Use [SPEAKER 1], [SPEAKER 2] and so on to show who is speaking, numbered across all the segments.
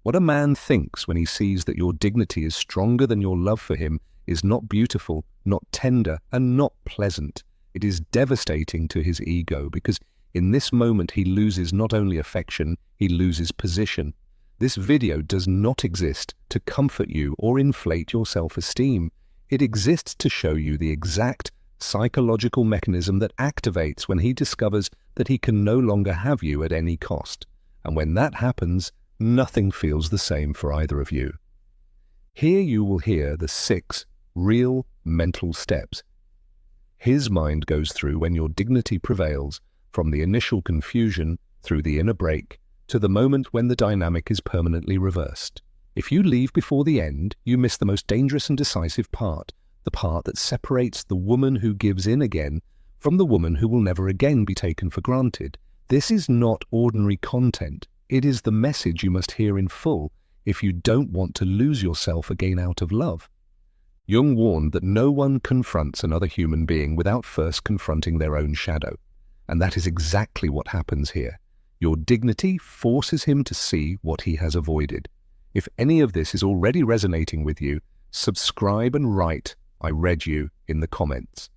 [SPEAKER 1] What a man thinks when he sees that your dignity is stronger than your love for him is not beautiful, not tender, and not pleasant. It is devastating to his ego, because in this moment he loses not only affection, he loses position. This video does not exist to comfort you or inflate your self-esteem. It exists to show you the exact psychological mechanism that activates when he discovers that he can no longer have you at any cost. And when that happens, nothing feels the same for either of you. Here you will hear the 6 real mental steps his mind goes through when your dignity prevails, from the initial confusion through the inner break to the moment when the dynamic is permanently reversed. If you leave before the end, you miss the most dangerous and decisive part, the part that separates the woman who gives in again from the woman who will never again be taken for granted. This is not ordinary content. It is the message you must hear in full if you don't want to lose yourself again out of love. Jung warned that no one confronts another human being without first confronting their own shadow. And that is exactly what happens here. Your dignity forces him to see what he has avoided. If any of this is already resonating with you, subscribe and write "I read you" in the comments.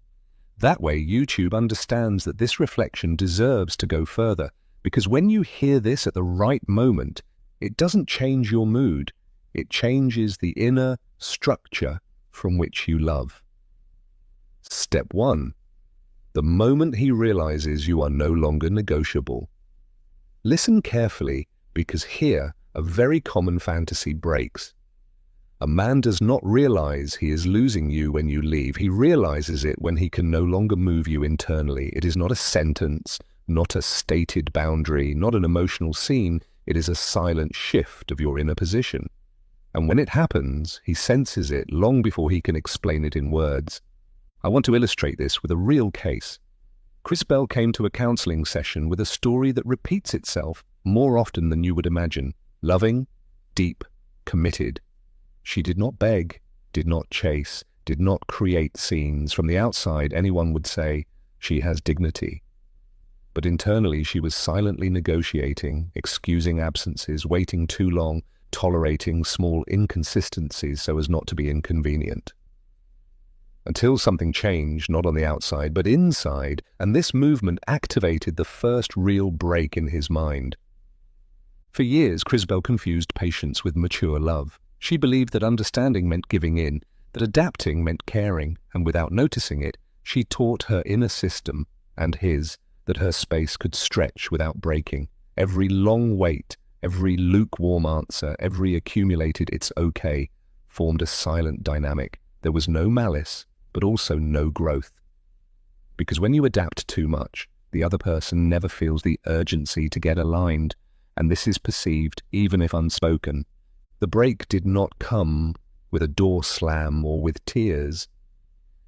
[SPEAKER 1] That way YouTube understands that this reflection deserves to go further, because when you hear this at the right moment, it doesn't change your mood. It changes the inner structure from which you love. Step 1. The moment he realizes you are no longer negotiable. Listen carefully, because here a very common fantasy breaks. A man does not realize he is losing you when you leave. He realizes it when he can no longer move you internally. It is not a sentence, not a stated boundary, not an emotional scene. It is a silent shift of your inner position. And when it happens, he senses it long before he can explain it in words. I want to illustrate this with a real case. Chris Bell came to a counseling session with a story that repeats itself more often than you would imagine. Loving, deep, committed. She did not beg, did not chase, did not create scenes. From the outside, anyone would say she has dignity. But internally, she was silently negotiating, excusing absences, waiting too long, tolerating small inconsistencies so as not to be inconvenient. Until something changed, not on the outside, but inside, and this movement activated the first real break in his mind. For years, Chris Bell confused patience with mature love. She believed that understanding meant giving in, that adapting meant caring, and without noticing it, she taught her inner system, and his, that her space could stretch without breaking. Every long wait, every lukewarm answer, every accumulated "it's okay" formed a silent dynamic. There was no malice, but also no growth. Because when you adapt too much, the other person never feels the urgency to get aligned, and this is perceived even if unspoken. The break did not come with a door slam or with tears.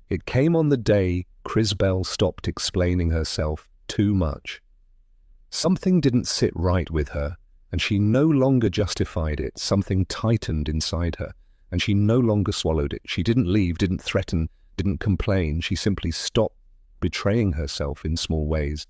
[SPEAKER 1] It came on the day Chris Bell stopped explaining herself too much. Something didn't sit right with her, and she no longer justified it. Something tightened inside her, and she no longer swallowed it. She didn't leave, didn't threaten, didn't complain. She simply stopped betraying herself in small ways.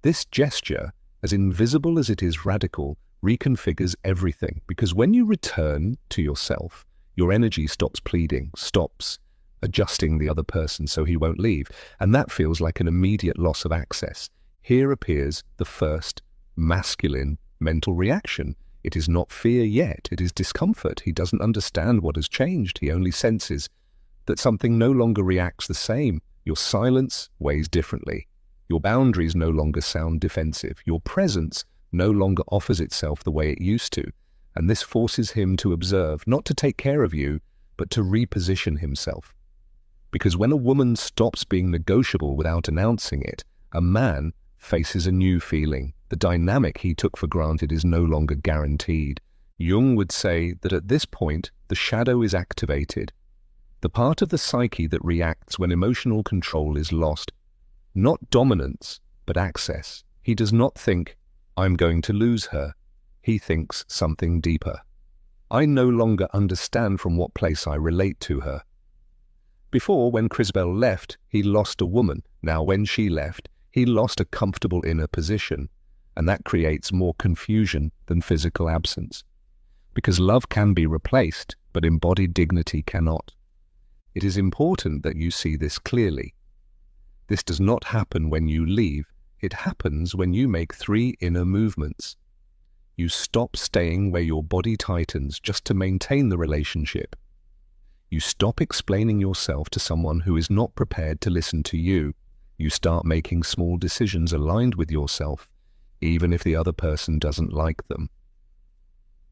[SPEAKER 1] This gesture, as invisible as it is radical, reconfigures everything, because when you return to yourself, your energy stops pleading, stops adjusting the other person so he won't leave, and that feels like an immediate loss of access. Here appears the first masculine mental reaction. It is not fear yet, it is discomfort. He doesn't understand what has changed. He only senses that something no longer reacts the same. Your silence weighs differently. Your boundaries no longer sound defensive. Your presence no longer offers itself the way it used to. And this forces him to observe, not to take care of you, but to reposition himself. Because when a woman stops being negotiable without announcing it, a man faces a new feeling. The dynamic he took for granted is no longer guaranteed. Jung would say that at this point, the shadow is activated. The part of the psyche that reacts when emotional control is lost. Not dominance, but access. He does not think, "I'm going to lose her." He thinks something deeper. "I no longer understand from what place I relate to her." Before, when Chris Bell left, he lost a woman. Now, when she left, he lost a comfortable inner position, and that creates more confusion than physical absence. because love can be replaced, but embodied dignity cannot. It is important that you see this clearly. This does not happen when you leave. It happens when you make 3 inner movements. You stop staying where your body tightens just to maintain the relationship. You stop explaining yourself to someone who is not prepared to listen to you. You start making small decisions aligned with yourself, even if the other person doesn't like them.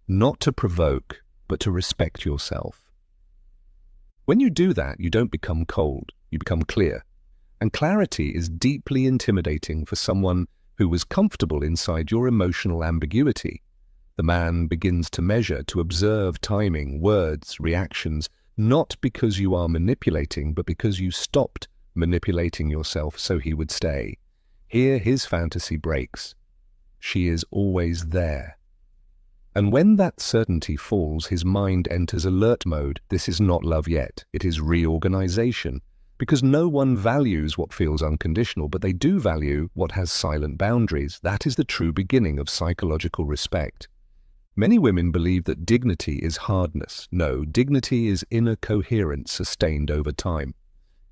[SPEAKER 1] Not to provoke, but to respect yourself. When you do that, you don't become cold, you become clear. And clarity is deeply intimidating for someone who was comfortable inside your emotional ambiguity. The man begins to measure, to observe timing, words, reactions, not because you are manipulating, but because you stopped manipulating yourself so he would stay. Here his fantasy breaks. She is always there. And when that certainty falls, his mind enters alert mode. This is not love yet. It is reorganization. Because no one values what feels unconditional, but they do value what has silent boundaries. That is the true beginning of psychological respect. Many women believe that dignity is hardness. No, dignity is inner coherence sustained over time.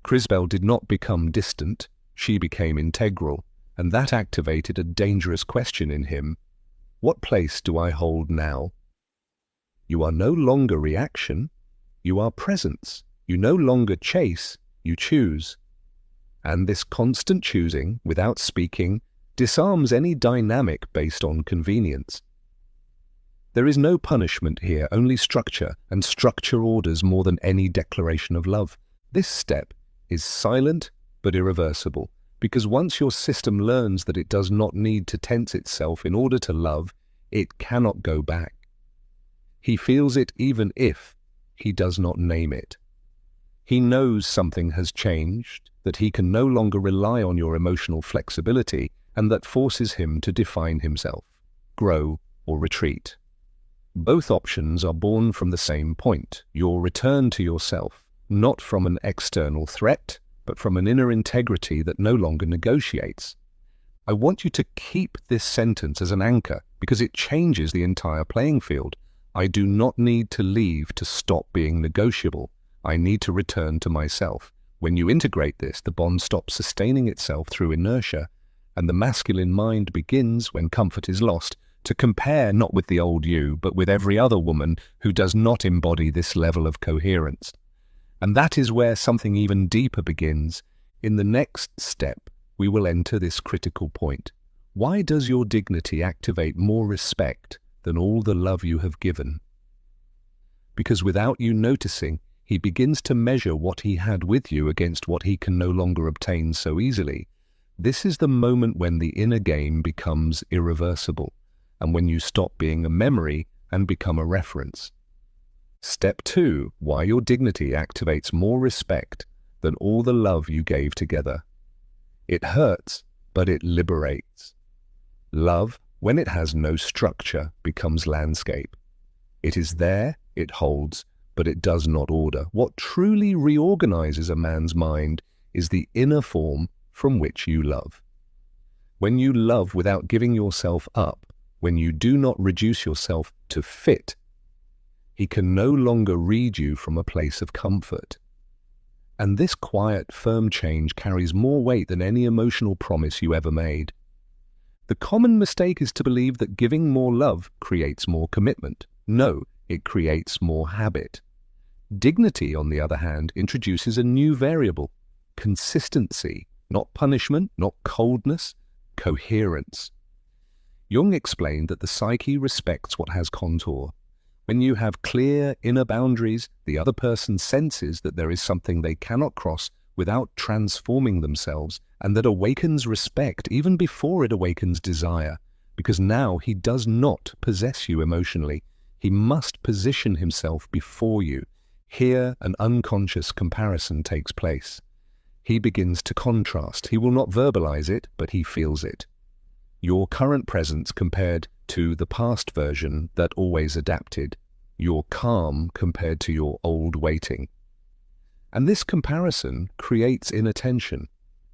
[SPEAKER 1] Crisbell did not become distant, she became integral, and that activated a dangerous question in him. What place do I hold now? You are no longer reaction, you are presence. You no longer chase, you choose. And this constant choosing, without speaking, disarms any dynamic based on convenience. There is no punishment here, only structure, and structure orders more than any declaration of love. This step is silent but irreversible, because once your system learns that it does not need to tense itself in order to love, it cannot go back. He feels it even if he does not name it. He knows something has changed, that he can no longer rely on your emotional flexibility, and that forces him to define himself, grow, or retreat. Both options are born from the same point, your return to yourself, not from an external threat, but from an inner integrity that no longer negotiates. I want you to keep this sentence as an anchor, because it changes the entire playing field. I do not need to leave to stop being negotiable. I need to return to myself. When you integrate this, the bond stops sustaining itself through inertia, and the masculine mind begins, when comfort is lost, to compare not with the old you, but with every other woman who does not embody this level of coherence. And that is where something even deeper begins. In the next step, we will enter this critical point. Why does your dignity activate more respect than all the love you have given? Because without you noticing, he begins to measure what he had with you against what he can no longer obtain so easily. This is the moment when the inner game becomes irreversible, and when you stop being a memory and become a reference. Step 2, why your dignity activates more respect than all the love you gave together. It hurts, but it liberates. Love, when it has no structure, becomes landscape. It is there, it holds, but it does not order. What truly reorganizes a man's mind is the inner form from which you love. When you love without giving yourself up, when you do not reduce yourself to fit, he can no longer read you from a place of comfort. And this quiet, firm change carries more weight than any emotional promise you ever made. The common mistake is to believe that giving more love creates more commitment. No, it creates more habit. Dignity, on the other hand, introduces a new variable: consistency, not punishment, not coldness, coherence. Jung explained that the psyche respects what has contour. When you have clear inner boundaries, the other person senses that there is something they cannot cross without transforming themselves, and that awakens respect even before it awakens desire, because now he does not possess you emotionally. He must position himself before you. Here, an unconscious comparison takes place. He begins to contrast. He will not verbalize it, but he feels it. Your current presence compared to the past version that always adapted. Your calm compared to your old waiting. And this comparison creates inattention,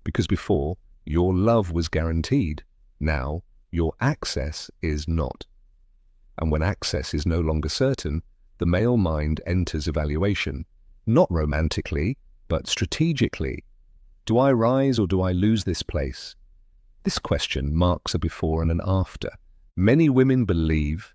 [SPEAKER 1] because before, your love was guaranteed. Now, your access is not. And when access is no longer certain, the male mind enters evaluation, not romantically, but strategically. Do I rise or do I lose this place? This question marks a before and an after. Many women believe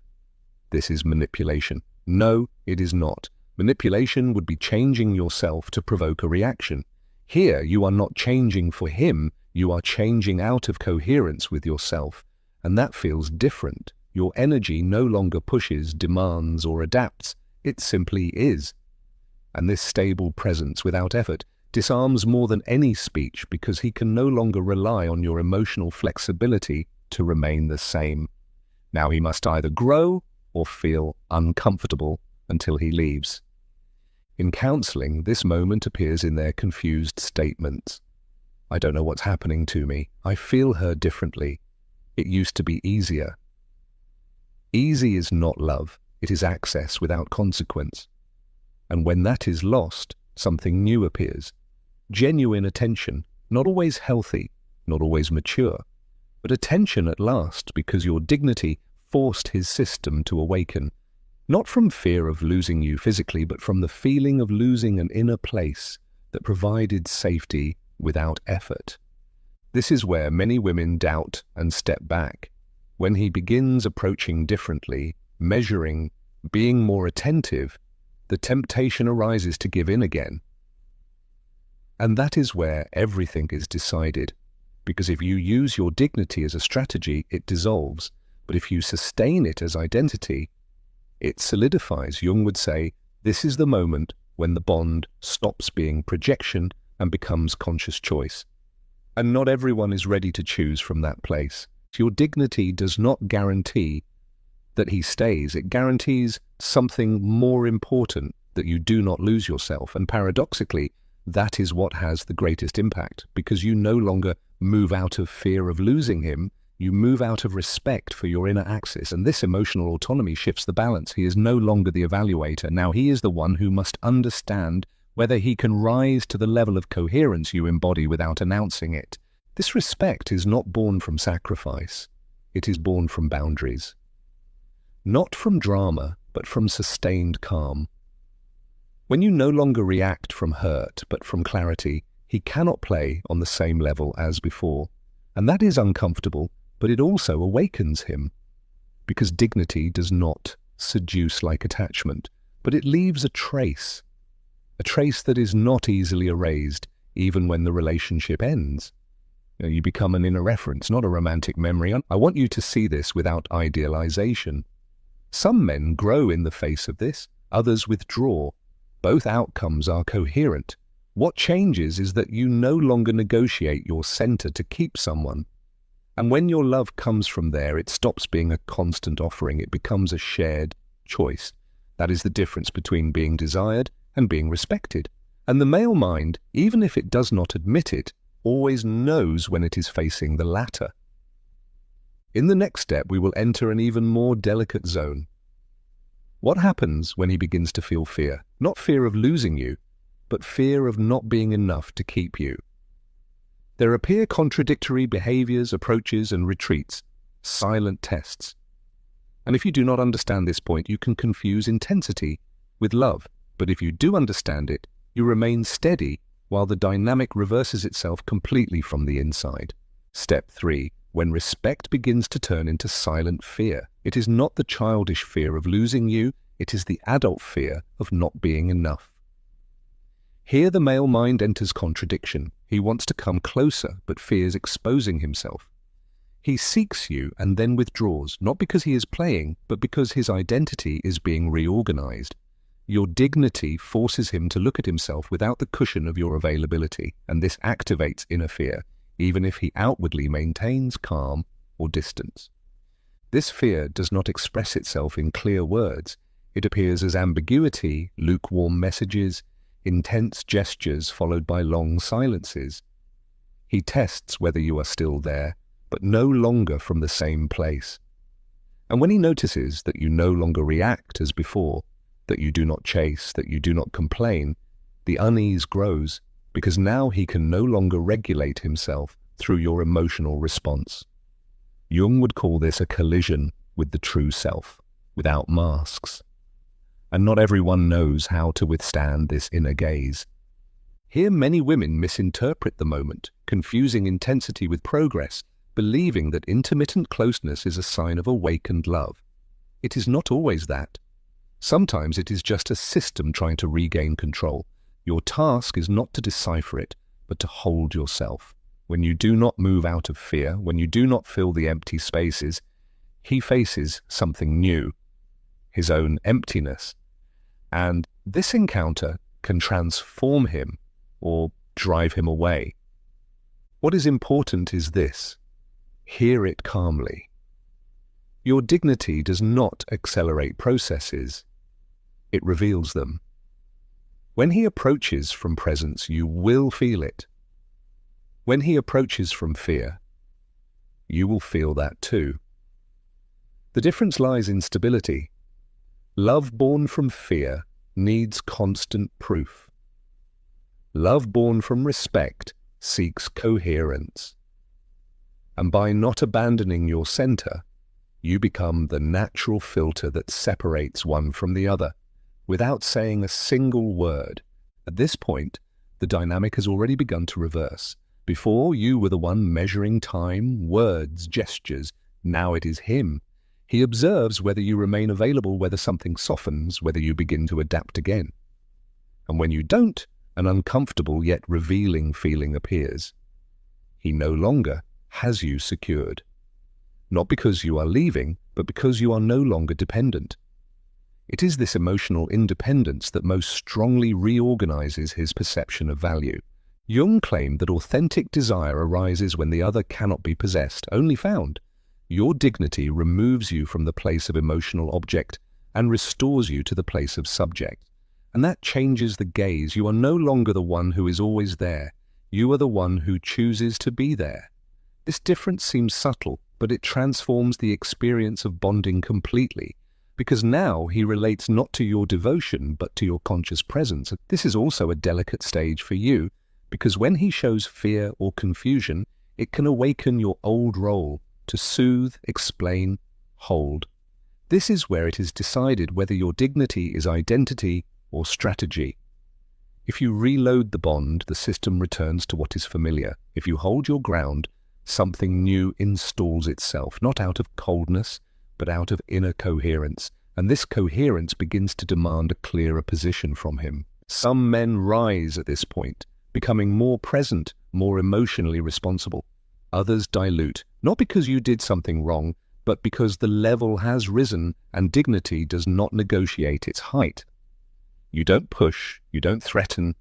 [SPEAKER 1] this is manipulation. No, it is not. Manipulation would be changing yourself to provoke a reaction. Here, you are not changing for him, you are changing out of coherence with yourself, and that feels different. Your energy no longer pushes, demands, or adapts. It simply is. And this stable presence without effort disarms more than any speech because he can no longer rely on your emotional flexibility to remain the same. Now he must either grow or feel uncomfortable until he leaves. In counseling, this moment appears in their confused statements. I don't know what's happening to me. I feel her differently. It used to be easier. Easy is not love. It is access without consequence. And when that is lost, something new appears. Genuine attention, not always healthy, not always mature, but attention at last because your dignity forced his system to awaken, not from fear of losing you physically, but from the feeling of losing an inner place that provided safety without effort. This is where many women doubt and step back. When he begins approaching differently, measuring, being more attentive, the temptation arises to give in again. And that is where everything is decided, because if you use your dignity as a strategy, it dissolves, but if you sustain it as identity, it solidifies. Jung would say, this is the moment when the bond stops being projection and becomes conscious choice. And not everyone is ready to choose from that place. Your dignity does not guarantee that he stays. It guarantees something more important, that you do not lose yourself. And paradoxically, that is what has the greatest impact, because you no longer move out of fear of losing him. You move out of respect for your inner axis, and this emotional autonomy shifts the balance. He is no longer the evaluator. Now he is the one who must understand whether he can rise to the level of coherence you embody without announcing it. This respect is not born from sacrifice. It is born from boundaries. Not from drama, but from sustained calm. When you no longer react from hurt, but from clarity, he cannot play on the same level as before. And that is uncomfortable, but it also awakens him. Because dignity does not seduce like attachment, but it leaves a trace that is not easily erased, even when the relationship ends. You become an inner reference, not a romantic memory. I want you to see this without idealization. Some men grow in the face of this, others withdraw. Both outcomes are coherent. What changes is that you no longer negotiate your center to keep someone. And when your love comes from there, it stops being a constant offering. It becomes a shared choice. That is the difference between being desired and being respected. And the male mind, even if it does not admit it, always knows when it is facing the latter. In the next step, we will enter an even more delicate zone. What happens when he begins to feel fear? Not fear of losing you, but fear of not being enough to keep you. There appear contradictory behaviors, approaches, and retreats, silent tests. And if you do not understand this point, you can confuse intensity with love. But if you do understand it, you remain steady while the dynamic reverses itself completely from the inside. Step 3. When respect begins to turn into silent fear. It is not the childish fear of losing you, it is the adult fear of not being enough. Here the male mind enters contradiction. He wants to come closer, but fears exposing himself. He seeks you and then withdraws, not because he is playing, but because his identity is being reorganized. Your dignity forces him to look at himself without the cushion of your availability, and this activates inner fear, even if he outwardly maintains calm or distance. This fear does not express itself in clear words. It appears as ambiguity, lukewarm messages, intense gestures followed by long silences. He tests whether you are still there, but no longer from the same place. And when he notices that you no longer react as before, that you do not chase, that you do not complain, the unease grows, because now he can no longer regulate himself through your emotional response. Jung would call this a collision with the true self. without masks. And not everyone knows how to withstand this inner gaze. Here many women misinterpret the moment, confusing intensity with progress, believing that intermittent closeness is a sign of awakened love. It is not always that. Sometimes it is just a system trying to regain control. Your task is not to decipher it, but to hold yourself. When you do not move out of fear, when you do not fill the empty spaces, he faces something new, his own emptiness. And this encounter can transform him or drive him away. What is important is this: hear it calmly. Your dignity does not accelerate processes, it reveals them. When he approaches from presence, you will feel it. When he approaches from fear, you will feel that too. The difference lies in stability. Love born from fear needs constant proof. Love born from respect seeks coherence. And by not abandoning your center, you become the natural filter that separates one from the other, without saying a single word. At this point, the dynamic has already begun to reverse. Before, you were the one measuring time, words, gestures. Now it is him. He observes whether you remain available, whether something softens, whether you begin to adapt again. And when you don't, an uncomfortable yet revealing feeling appears. He no longer has you secured. Not because you are leaving, but because you are no longer dependent. It is this emotional independence that most strongly reorganizes his perception of value. Jung claimed that authentic desire arises when the other cannot be possessed, only found. Your dignity removes you from the place of emotional object and restores you to the place of subject. And that changes the gaze. You are no longer the one who is always there. You are the one who chooses to be there. This difference seems subtle, but it transforms the experience of bonding completely, because now he relates not to your devotion, but to your conscious presence. This is also a delicate stage for you, because when he shows fear or confusion, it can awaken your old role to soothe, explain, hold. This is where it is decided whether your dignity is identity or strategy. If you reload the bond, the system returns to what is familiar. If you hold your ground, something new installs itself, not out of coldness, but out of inner coherence. And this coherence begins to demand a clearer position from him. Some men rise at this point, becoming more present, more emotionally responsible. Others dilute, not because you did something wrong, but because the level has risen and dignity does not negotiate its height. You don't push, you don't threaten,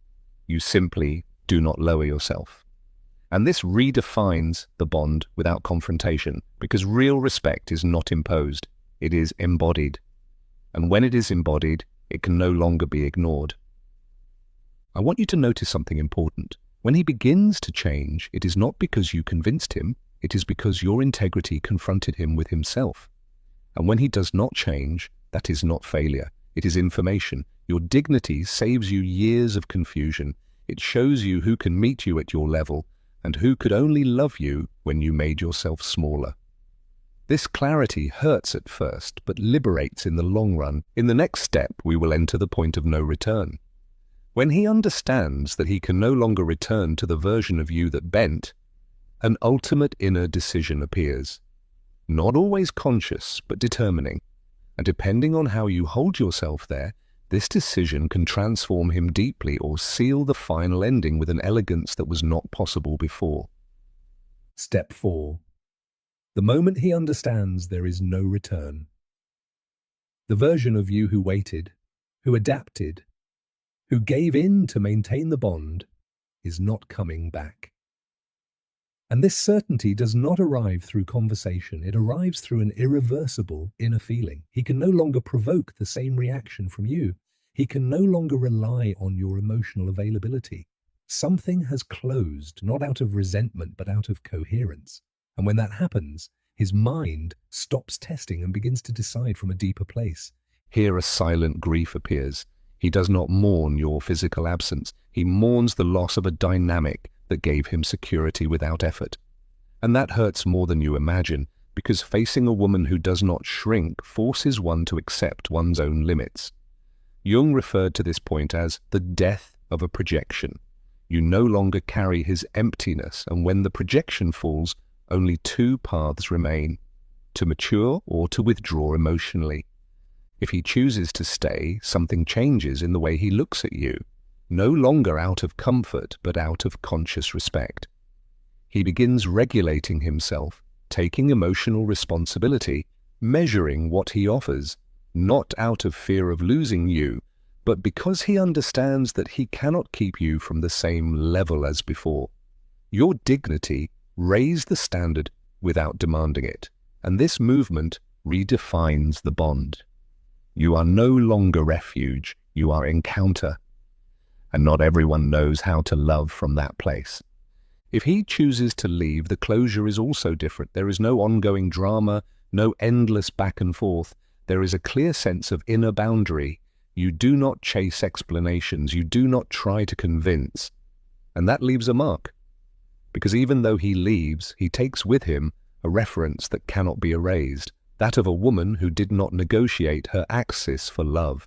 [SPEAKER 1] you simply do not lower yourself. And this redefines the bond without confrontation, because real respect is not imposed, it is embodied. And when it is embodied, it can no longer be ignored. I want you to notice something important. When he begins to change, it is not because you convinced him, it is because your integrity confronted him with himself. And when he does not change, that is not failure, it is information. Your dignity saves you years of confusion. It shows you who can meet you at your level and who could only love you when you made yourself smaller. This clarity hurts at first, but liberates in the long run. In the next step, we will enter the point of no return. When he understands that he can no longer return to the version of you that bent, an ultimate inner decision appears. Not always conscious, but determining. And depending on how you hold yourself there, this decision can transform him deeply or seal the final ending with an elegance that was not possible before. Step 4. The moment he understands there is no return. The version of you who waited, who adapted, who gave in to maintain the bond, is not coming back. And this certainty does not arrive through conversation, it arrives through an irreversible inner feeling. He can no longer provoke the same reaction from you. He can no longer rely on your emotional availability. Something has closed, not out of resentment, but out of coherence. And when that happens, his mind stops testing and begins to decide from a deeper place. Here a silent grief appears. He does not mourn your physical absence. He mourns the loss of a dynamic that gave him security without effort. And that hurts more than you imagine, because facing a woman who does not shrink forces one to accept one's own limits. Jung referred to this point as the death of a projection. You no longer carry his emptiness, and when the projection falls, only two paths remain: to mature or to withdraw emotionally. If he chooses to stay, something changes in the way he looks at you, no longer out of comfort, but out of conscious respect. He begins regulating himself, taking emotional responsibility, measuring what he offers, not out of fear of losing you, but because he understands that he cannot keep you from the same level as before. Your dignity raised the standard without demanding it, and this movement redefines the bond. You are no longer refuge, you are encounter. And not everyone knows how to love from that place. If he chooses to leave, the closure is also different. There is no ongoing drama, no endless back and forth. There is a clear sense of inner boundary. You do not chase explanations. You do not try to convince. And that leaves a mark. Because even though he leaves, he takes with him a reference that cannot be erased, that of a woman who did not negotiate her access for love.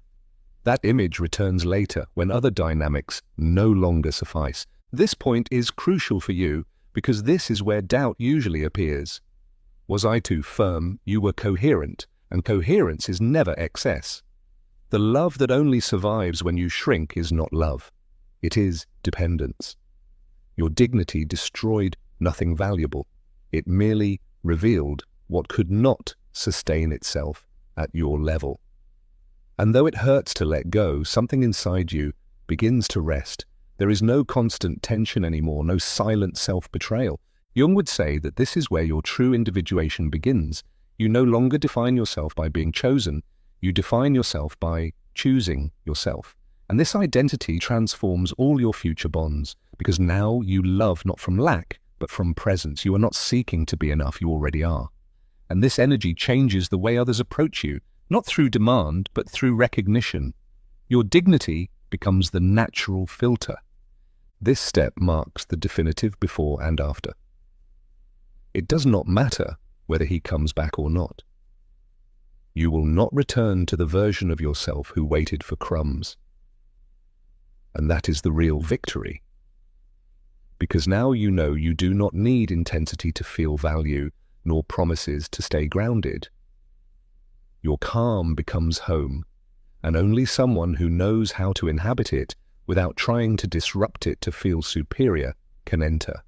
[SPEAKER 1] That image returns later when other dynamics no longer suffice. This point is crucial for you because this is where doubt usually appears. Was I too firm? You were coherent, and coherence is never excess. The love that only survives when you shrink is not love. It is dependence. Your dignity destroyed nothing valuable. It merely revealed what could not sustain itself at your level. And though it hurts to let go, something inside you begins to rest. There is no constant tension anymore, no silent self-betrayal. Jung would say that this is where your true individuation begins. You no longer define yourself by being chosen. You define yourself by choosing yourself. And this identity transforms all your future bonds, because now you love not from lack, but from presence. You are not seeking to be enough, you already are. And this energy changes the way others approach you, not through demand, but through recognition. Your dignity becomes the natural filter. This step marks the definitive before and after. It does not matter whether he comes back or not. You will not return to the version of yourself who waited for crumbs. And that is the real victory. Because now you know you do not need intensity to feel value, nor promises to stay grounded. Your calm becomes home, and only someone who knows how to inhabit it without trying to disrupt it to feel superior can enter.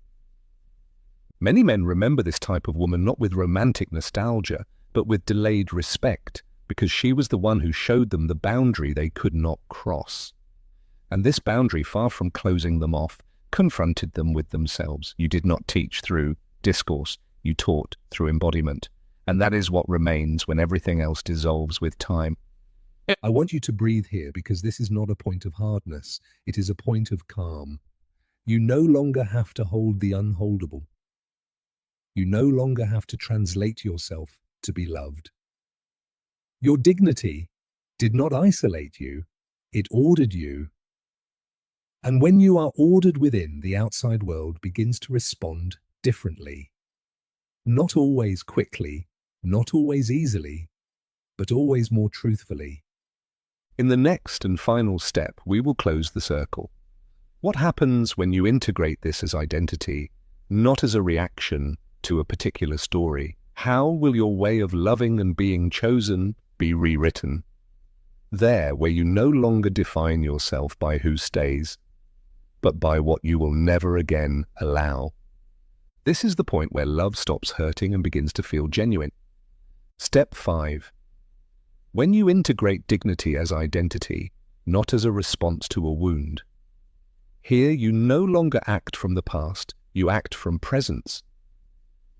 [SPEAKER 1] Many men remember this type of woman not with romantic nostalgia, but with delayed respect, because she was the one who showed them the boundary they could not cross. And this boundary, far from closing them off, confronted them with themselves. You did not teach through discourse, you taught through embodiment. And that is what remains when everything else dissolves with time. I want you to breathe here because this is not a point of hardness. It is a point of calm. You no longer have to hold the unholdable. You no longer have to translate yourself to be loved. Your dignity did not isolate you. It ordered you. And when you are ordered within, the outside world begins to respond differently. Not always quickly, not always easily, but always more truthfully. In the next and final step, we will close the circle. What happens when you integrate this as identity, not as a reaction to a particular story? How will your way of loving and being chosen be rewritten? There, where you no longer define yourself by who stays, but by what you will never again allow. This is the point where love stops hurting and begins to feel genuine. Step 5. When you integrate dignity as identity, not as a response to a wound. Here you no longer act from the past, you act from presence.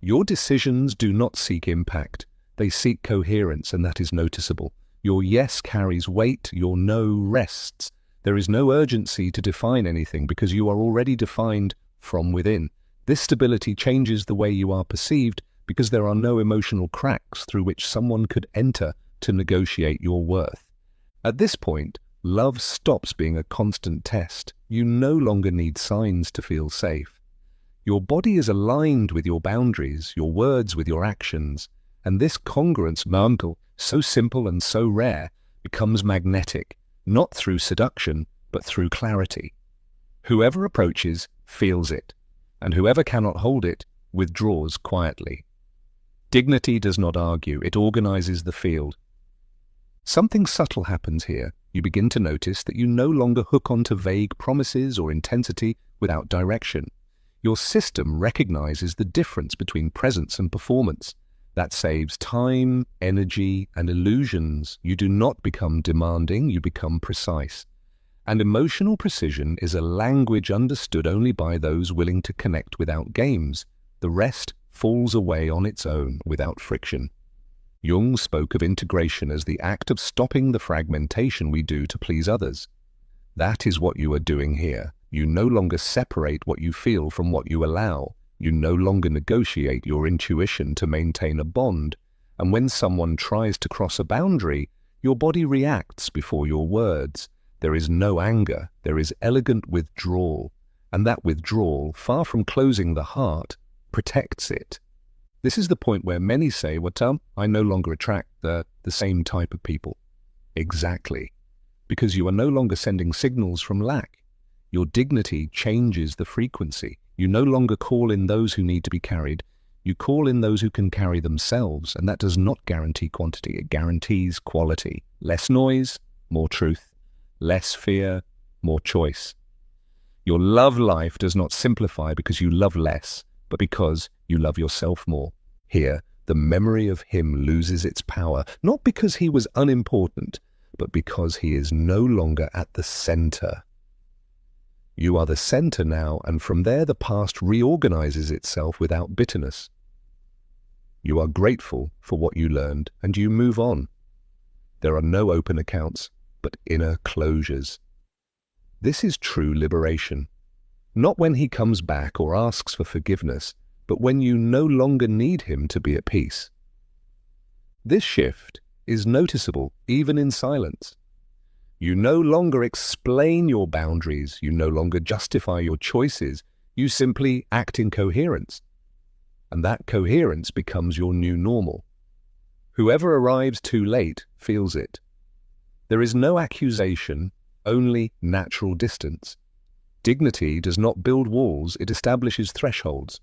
[SPEAKER 1] Your decisions do not seek impact, they seek coherence, and that is noticeable. Your yes carries weight, your no rests. There is no urgency to define anything because you are already defined from within. This stability changes the way you are perceived because there are no emotional cracks through which someone could enter to negotiate your worth. At this point, love stops being a constant test. You no longer need signs to feel safe. Your body is aligned with your boundaries, your words with your actions, and this congruence mantle, so simple and so rare, becomes magnetic, not through seduction, but through clarity. Whoever approaches feels it, and whoever cannot hold it withdraws quietly. Dignity does not argue, it organizes the field. Something subtle happens here. You begin to notice that you no longer hook onto vague promises or intensity without direction. Your system recognizes the difference between presence and performance. That saves time, energy, and illusions. You do not become demanding, you become precise. And emotional precision is a language understood only by those willing to connect without games. The rest falls away on its own without friction. Jung spoke of integration as the act of stopping the fragmentation we do to please others. That is what you are doing here. You no longer separate what you feel from what you allow. You no longer negotiate your intuition to maintain a bond. And when someone tries to cross a boundary, your body reacts before your words. There is no anger, there is elegant withdrawal. And that withdrawal, far from closing the heart, protects it. This is the point where many say, well, I no longer attract the same type of people. Exactly. Because you are no longer sending signals from lack. Your dignity changes the frequency. You no longer call in those who need to be carried. You call in those who can carry themselves, and that does not guarantee quantity. It guarantees quality. Less noise, more truth. Less fear, more choice. Your love life does not simplify because you love less, but because you love yourself more. Here, the memory of him loses its power, not because he was unimportant, but because he is no longer at the center. You are the center now, and from there the past reorganizes itself without bitterness. You are grateful for what you learned, and you move on. There are no open accounts, but inner closures. This is true liberation. Not when he comes back or asks for forgiveness, but when you no longer need him to be at peace. This shift is noticeable even in silence. You no longer explain your boundaries, you no longer justify your choices, you simply act in coherence. And that coherence becomes your new normal. Whoever arrives too late feels it. There is no accusation, only natural distance. Dignity does not build walls, it establishes thresholds.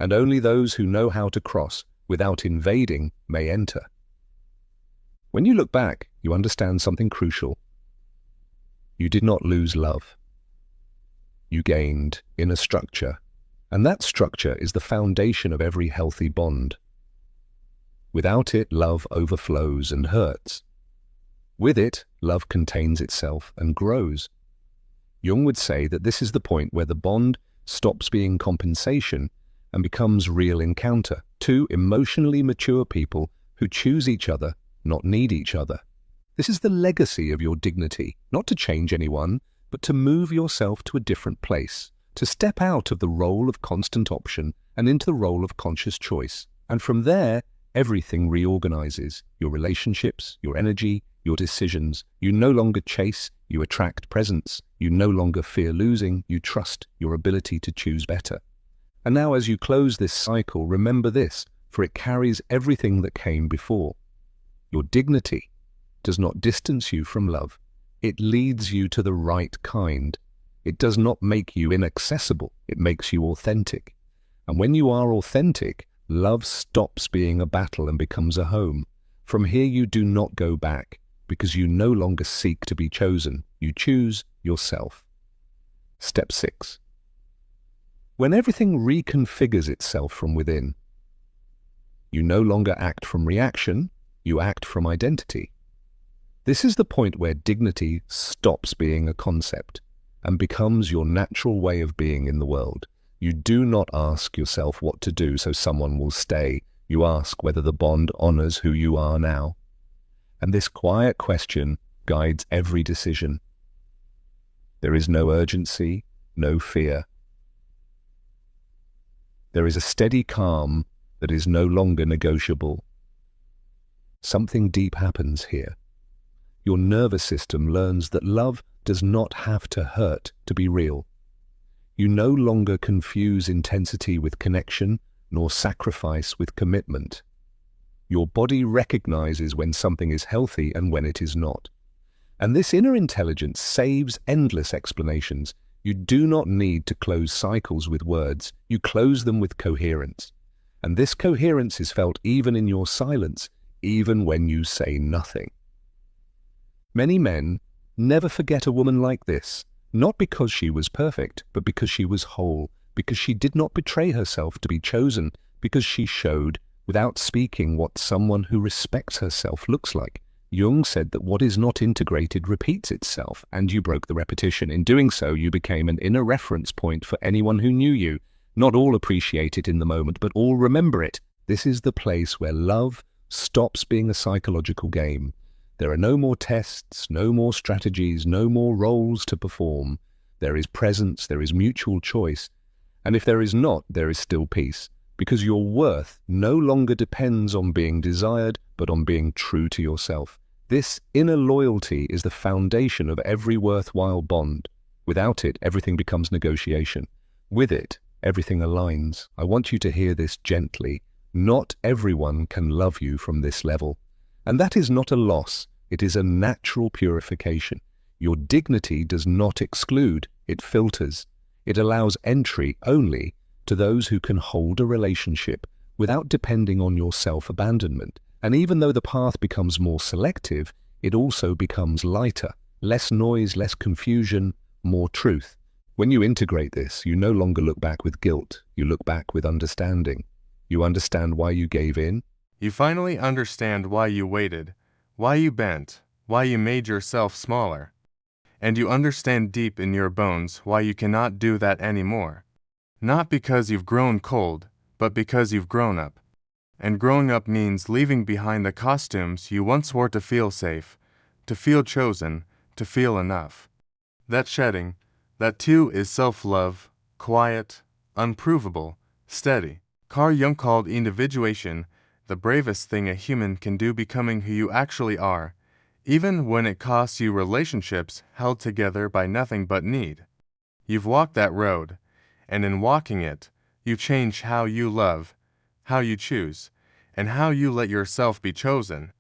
[SPEAKER 1] And only those who know how to cross without invading may enter. When you look back, you understand something crucial. You did not lose love. You gained inner structure, and that structure is the foundation of every healthy bond. Without it, love overflows and hurts. With it, love contains itself and grows. Jung would say that this is the point where the bond stops being compensation and becomes real encounter. Two emotionally mature people who choose each other, not need each other. This is the legacy of your dignity, not to change anyone, but to move yourself to a different place, to step out of the role of constant option and into the role of conscious choice. And from there, everything reorganizes. Your relationships, your energy, your decisions. You no longer chase, you attract presence. You no longer fear losing, you trust your ability to choose better. And now as you close this cycle, remember this, for it carries everything that came before. Your dignity does not distance you from love. It leads you to the right kind. It does not make you inaccessible. It makes you authentic. And when you are authentic, love stops being a battle and becomes a home. From here you do not go back, because you no longer seek to be chosen. You choose yourself. Step 6. When everything reconfigures itself from within, you no longer act from reaction, you act from identity. This is the point where dignity stops being a concept and becomes your natural way of being in the world. You do not ask yourself what to do so someone will stay. You ask whether the bond honors who you are now. And this quiet question guides every decision. There is no urgency, no fear. There is a steady calm that is no longer negotiable. Something deep happens here. Your nervous system learns that love does not have to hurt to be real. You no longer confuse intensity with connection, nor sacrifice with commitment. Your body recognizes when something is healthy and when it is not. And this inner intelligence saves endless explanations. You do not need to close cycles with words. You close them with coherence. And this coherence is felt even in your silence, even when you say nothing. Many men never forget a woman like this, not because she was perfect, but because she was whole, because she did not betray herself to be chosen, because she showed, without speaking, what someone who respects herself looks like. Jung said that what is not integrated repeats itself, and you broke the repetition. In doing so, you became an inner reference point for anyone who knew you. Not all appreciate it in the moment, but all remember it. This is the place where love stops being a psychological game. There are no more tests, no more strategies, no more roles to perform. There is presence, there is mutual choice. And if there is not, there is still peace. Because your worth no longer depends on being desired, but on being true to yourself. This inner loyalty is the foundation of every worthwhile bond. Without it, everything becomes negotiation. With it, everything aligns. I want you to hear this gently. Not everyone can love you from this level. And that is not a loss. It is a natural purification. Your dignity does not exclude. It filters. It allows entry only to those who can hold a relationship without depending on your self-abandonment. And even though the path becomes more selective, it also becomes lighter. Less noise, less confusion, more truth. When you integrate this, you no longer look back with guilt. You look back with understanding. You understand why you gave in.
[SPEAKER 2] You finally understand why you waited, why you bent, why you made yourself smaller. And you understand deep in your bones why you cannot do that anymore. Not because you've grown cold, but because you've grown up. And growing up means leaving behind the costumes you once wore to feel safe, to feel chosen, to feel enough. That shedding, that too is self-love, quiet, unprovable, steady. Carl Jung called individuation the bravest thing a human can do, becoming who you actually are, even when it costs you relationships held together by nothing but need. You've walked that road, and in walking it, you change how you love, how you choose, and how you let yourself be chosen.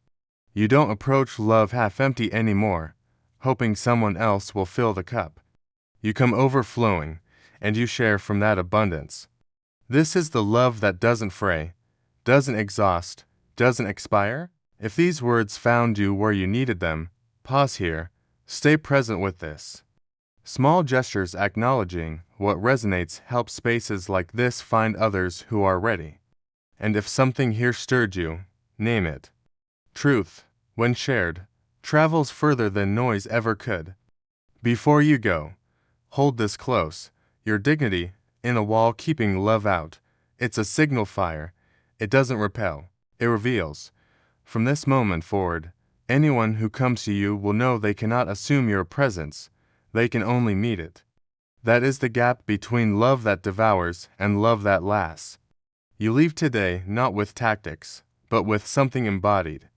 [SPEAKER 2] You don't approach love half-empty anymore, hoping someone else will fill the cup. You come overflowing, and you share from that abundance. This is the love that doesn't fray, doesn't exhaust, doesn't expire. If these words found you where you needed them, pause here, stay present with this. Small gestures acknowledging what resonates help spaces like this find others who are ready. And if something here stirred you, name it. Truth, when shared, travels further than noise ever could. Before you go, hold this close, your dignity in a wall keeping love out. It's a signal fire. It doesn't repel, it reveals. From this moment forward, anyone who comes to you will know they cannot assume your presence. They can only meet it. That is the gap between love that devours and love that lasts. You leave today not with tactics, but with something embodied.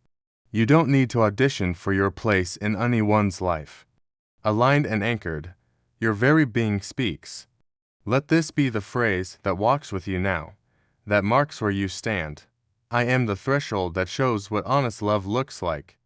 [SPEAKER 2] You don't need to audition for your place in anyone's life. Aligned and anchored, your very being speaks. Let this be the phrase that walks with you now, that marks where you stand. I am the threshold that shows what honest love looks like.